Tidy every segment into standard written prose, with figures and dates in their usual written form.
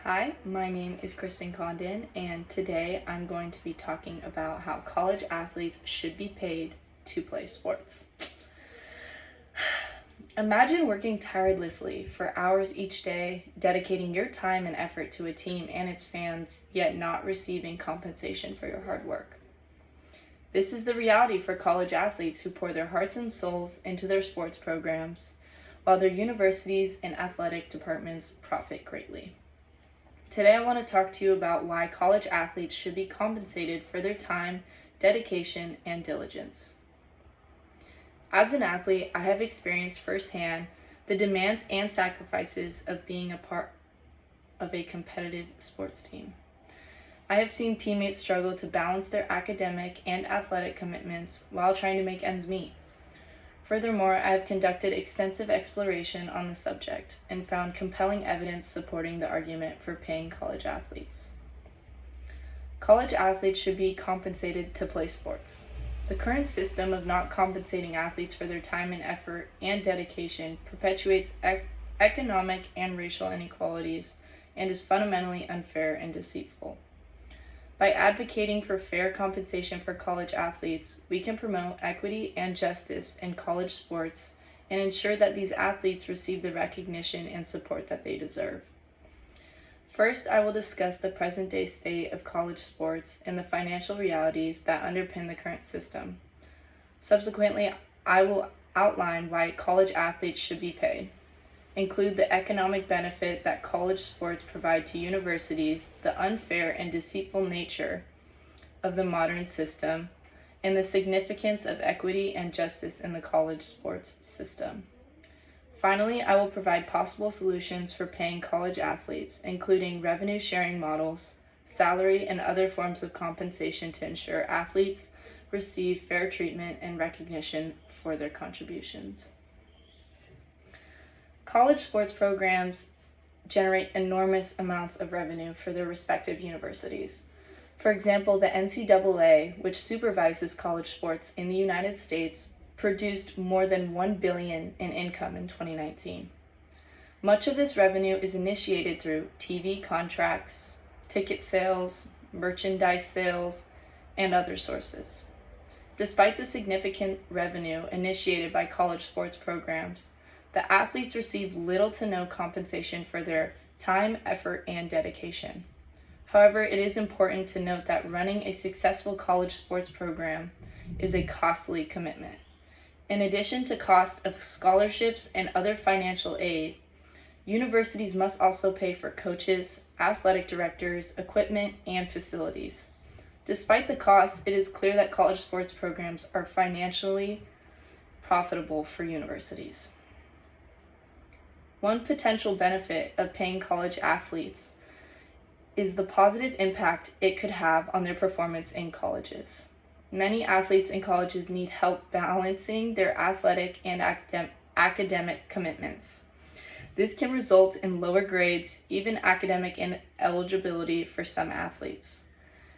Hi, my name is Kristen Condon, and today I'm going to be talking about how college athletes should be paid to play sports. Imagine working tirelessly for hours each day, dedicating your time and effort to a team and its fans, yet not receiving compensation for your hard work. This is the reality for college athletes who pour their hearts and souls into their sports programs, while their universities and athletic departments profit greatly. Today, I want to talk to you about why college athletes should be compensated for their time, dedication, and diligence. As an athlete, I have experienced firsthand the demands and sacrifices of being a part of a competitive sports team. I have seen teammates struggle to balance their academic and athletic commitments while trying to make ends meet. Furthermore, I have conducted extensive exploration on the subject and found compelling evidence supporting the argument for paying college athletes. College athletes should be compensated to play sports. The current system of not compensating athletes for their time and effort and dedication perpetuates economic and racial inequalities and is fundamentally unfair and deceitful. By advocating for fair compensation for college athletes, we can promote equity and justice in college sports and ensure that these athletes receive the recognition and support that they deserve. First, I will discuss the present-day state of college sports and the financial realities that underpin the current system. Subsequently, I will outline why college athletes should be paid, include the economic benefit that college sports provide to universities, the unfair and deceitful nature of the modern system, and the significance of equity and justice in the college sports system. Finally, I will provide possible solutions for paying college athletes, including revenue sharing models, salary, and other forms of compensation to ensure athletes receive fair treatment and recognition for their contributions. College sports programs generate enormous amounts of revenue for their respective universities. For example, the NCAA, which supervises college sports in the United States, produced more than $1 billion in income in 2019. Much of this revenue is initiated through TV contracts, ticket sales, merchandise sales, and other sources. Despite the significant revenue initiated by college sports programs, the athletes receive little to no compensation for their time, effort, and dedication. However, it is important to note that running a successful college sports program is a costly commitment. In addition to cost of scholarships and other financial aid, universities must also pay for coaches, athletic directors, equipment, and facilities. Despite the costs, it is clear that college sports programs are financially profitable for universities. One potential benefit of paying college athletes is the positive impact it could have on their performance in colleges. Many athletes in colleges need help balancing their athletic and academic commitments. This can result in lower grades, even academic ineligibility for some athletes.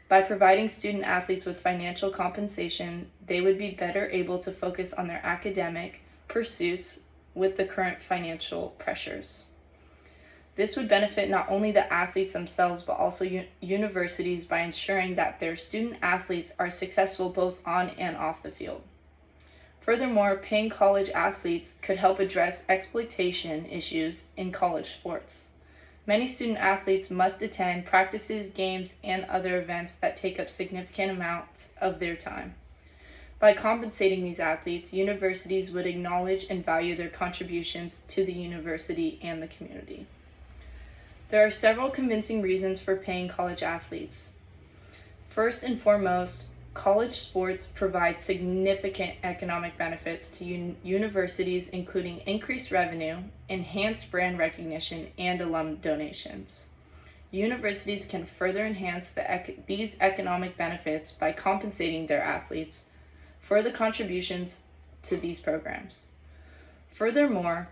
By providing student athletes with financial compensation, they would be better able to focus on their academic pursuits with the current financial pressures. This would benefit not only the athletes themselves, but also universities by ensuring that their student athletes are successful both on and off the field. Furthermore, paying college athletes could help address exploitation issues in college sports. Many student athletes must attend practices, games, and other events that take up significant amounts of their time. By compensating these athletes, universities would acknowledge and value their contributions to the university and the community. There are several convincing reasons for paying college athletes. First and foremost, college sports provide significant economic benefits to universities, including increased revenue, enhanced brand recognition, and alum donations. Universities can further enhance these economic benefits by compensating their athletes for the contributions to these programs. Furthermore,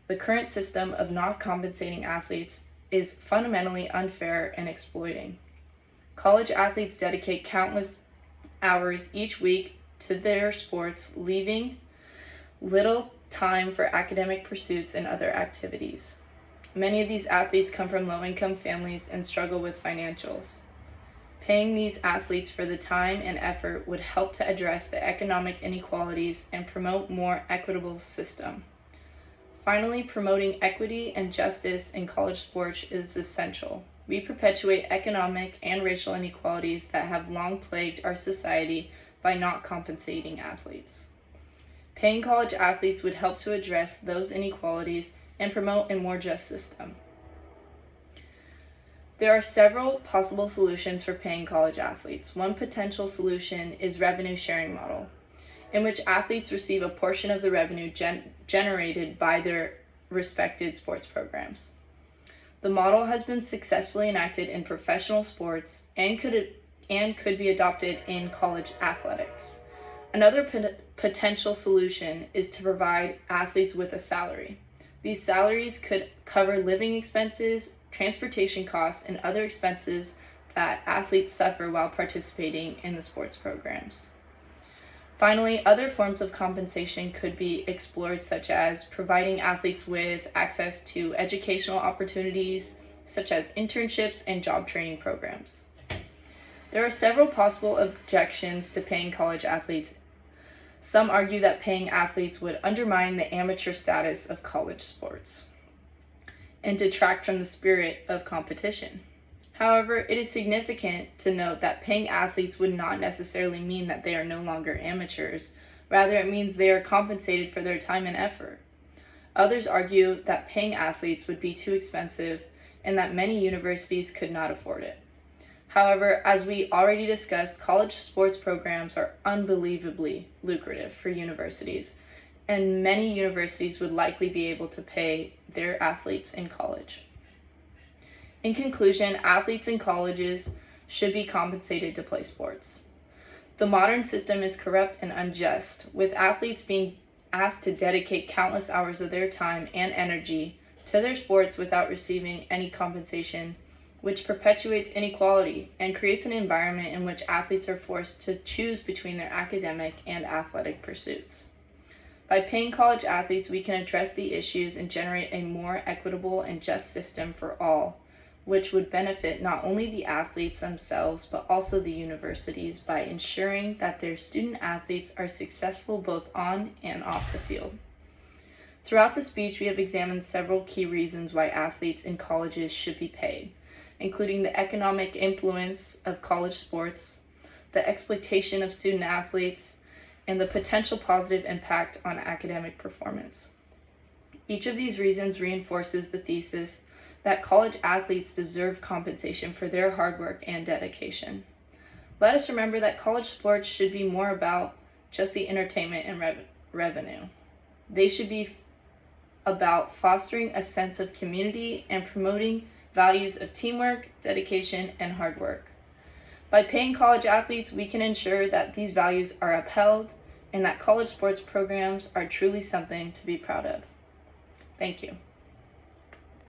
the current system of not compensating athletes is fundamentally unfair and exploiting. College athletes dedicate countless hours each week to their sports, leaving little time for academic pursuits and other activities. many of these athletes come from low-income families and struggle with financials. Paying these athletes for the time and effort would help to address the economic inequalities and promote more equitable system. Finally, promoting equity and justice in college sports is essential. We perpetuate economic and racial inequalities that have long plagued our society by not compensating athletes. Paying college athletes would help to address those inequalities and promote a more just system. There are several possible solutions for paying college athletes. One potential solution is revenue sharing model, in which athletes receive a portion of the revenue generated by their respected sports programs. The model has been successfully enacted in professional sports and could be adopted in college athletics. Another potential solution is to provide athletes with a salary. These salaries could cover living expenses, transportation costs, and other expenses that athletes suffer while participating in the sports programs. Finally, other forms of compensation could be explored, such as providing athletes with access to educational opportunities, such as internships and job training programs. There are several possible objections to paying college athletes. Some argue that paying athletes would undermine the amateur status of college sports and detract from the spirit of competition. However, it is significant to note that paying athletes would not necessarily mean that they are no longer amateurs. Rather, it means they are compensated for their time and effort. Others argue that paying athletes would be too expensive and that many universities could not afford it. However, as we already discussed, college sports programs are unbelievably lucrative for universities, and many universities would likely be able to pay their athletes in college. In conclusion, athletes in colleges should be compensated to play sports. The modern system is corrupt and unjust, with athletes being asked to dedicate countless hours of their time and energy to their sports without receiving any compensation, which perpetuates inequality and creates an environment in which athletes are forced to choose between their academic and athletic pursuits. By paying college athletes, we can address the issues and generate a more equitable and just system for all, which would benefit not only the athletes themselves, but also the universities by ensuring that their student athletes are successful both on and off the field. Throughout the speech, we have examined several key reasons why athletes in colleges should be paid, including the economic influence of college sports, the exploitation of student athletes, and the potential positive impact on academic performance. Each of these reasons reinforces the thesis that college athletes deserve compensation for their hard work and dedication. Let us remember that college sports should be more about just the entertainment and revenue. They should be about fostering a sense of community and promoting values of teamwork, dedication, and hard work. By paying college athletes, we can ensure that these values are upheld and that college sports programs are truly something to be proud of. Thank you.